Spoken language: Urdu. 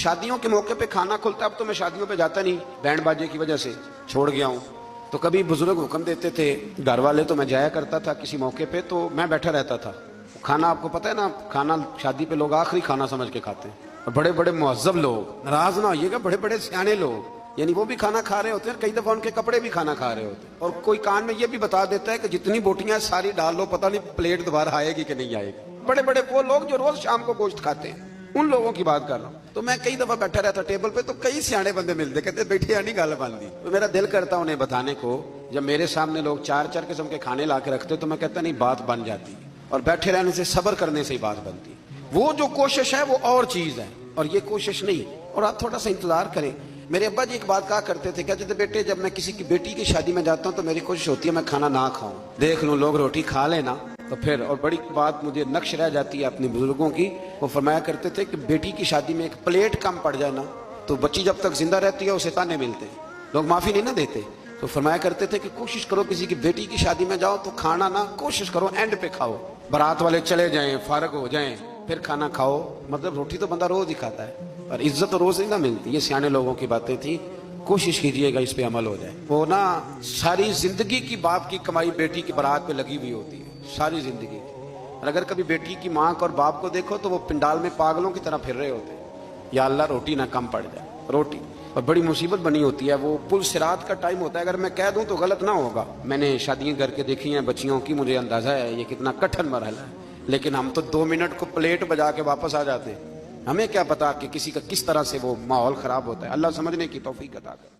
شادیوں کے موقع پہ کھانا کھلتا ہے. اب تو میں شادیوں پہ جاتا نہیں, بینڈ باجے کی وجہ سے چھوڑ گیا ہوں. تو کبھی بزرگ حکم دیتے تھے گھر والے, تو میں جایا کرتا تھا کسی موقع پہ, تو میں بیٹھا رہتا تھا. کھانا آپ کو پتہ ہے نا, کھانا شادی پہ لوگ آخری کھانا سمجھ کے کھاتے ہیں. اور بڑے بڑے مہذب لوگ, ناراض نہ ہوئیے گا, بڑے بڑے سیانے لوگ, یعنی وہ بھی کھانا کھا رہے ہوتے ہیں, کئی دفعہ ان کے کپڑے بھی کھانا کھا رہے ہوتے ہیں. اور کوئی کان میں یہ بھی بتا دیتا ہے کہ جتنی بوٹیاں ساری ڈال لو, پتہ نہیں پلیٹ دوبارہ آئے گی کہ نہیں آئے گی. بڑے بڑے وہ لوگ جو روز شام کو گوشت کھاتے ہیں, ان لوگوں کی بات کر رہا ہوں. تو میں کئی دفعہ بیٹھا رہتا ٹیبل پہ, تو کئی سیانے بندے ملتے, کہتے بیٹھے نہیں گال باندھی. تو میرا دل کرتا انہیں بتانے کو, جب میرے سامنے لوگ چار چار قسم کے کھانے لا کے رکھتے تو میں کہتا نہیں, بات بن جاتی. اور بیٹھے رہنے سے, صبر کرنے سے ہی بات بنتی. وہ جو کوشش ہے وہ اور چیز ہے, اور یہ کوشش نہیں. اور آپ تھوڑا سا انتظار کریں. میرے ابا جی ایک بات کہا کرتے تھے, کہتے تھے بیٹے جب میں کسی کی بیٹی کی شادی میں جاتا ہوں تو میری کوشش ہوتی ہے میں کھانا نہ کھاؤں, دیکھ لوں لوگ روٹی کھا لینا تو پھر. اور بڑی بات مجھے نقش رہ جاتی ہے اپنے بزرگوں کی, وہ فرمایا کرتے تھے کہ بیٹی کی شادی میں ایک پلیٹ کم پڑ جائے نا, تو بچی جب تک زندہ رہتی ہے اسے تانے ملتے ہیں, لوگ معافی نہیں نہ دیتے. تو فرمایا کرتے تھے کہ کوشش کرو کسی کی بیٹی کی شادی میں جاؤ تو کھانا نہ, کوشش کرو اینڈ پہ کھاؤ, بارات والے چلے جائیں, فارغ ہو جائیں, پھر کھانا کھاؤ. مطلب روٹی تو بندہ روز ہی کھاتا ہے, اور عزت روز نہیں نہ ملتی. یہ سیانے لوگوں کی باتیں تھیں, کوشش کیجئے گا اس پہ عمل ہو جائے. وہ نا ساری زندگی کی باپ کی کمائی بیٹی کی بارات پہ لگی ہوئی ہوتی ہے, ساری زندگی. اور اگر کبھی بیٹی کی ماں کو اور باپ کو دیکھو تو وہ پنڈال میں پاگلوں کی طرح پھر رہے ہوتے ہیں, یا اللہ روٹی نہ کم پڑ جائے, روٹی. اور بڑی مصیبت بنی ہوتی ہے. وہ پل صراط کا ٹائم ہوتا ہے, اگر میں کہہ دوں تو غلط نہ ہوگا. میں نے شادیاں کر کے دیکھی ہیں بچیوں کی, مجھے اندازہ ہے یہ کتنا کٹھن مرحلہ ہے. لیکن ہم تو 2 منٹ کو پلیٹ بجا کے واپس آ جاتے ہیں. ہمیں کیا پتا کہ کسی کا کس طرح سے وہ ماحول خراب ہوتا ہے. اللہ سمجھنے کی توفیق عطا کرے.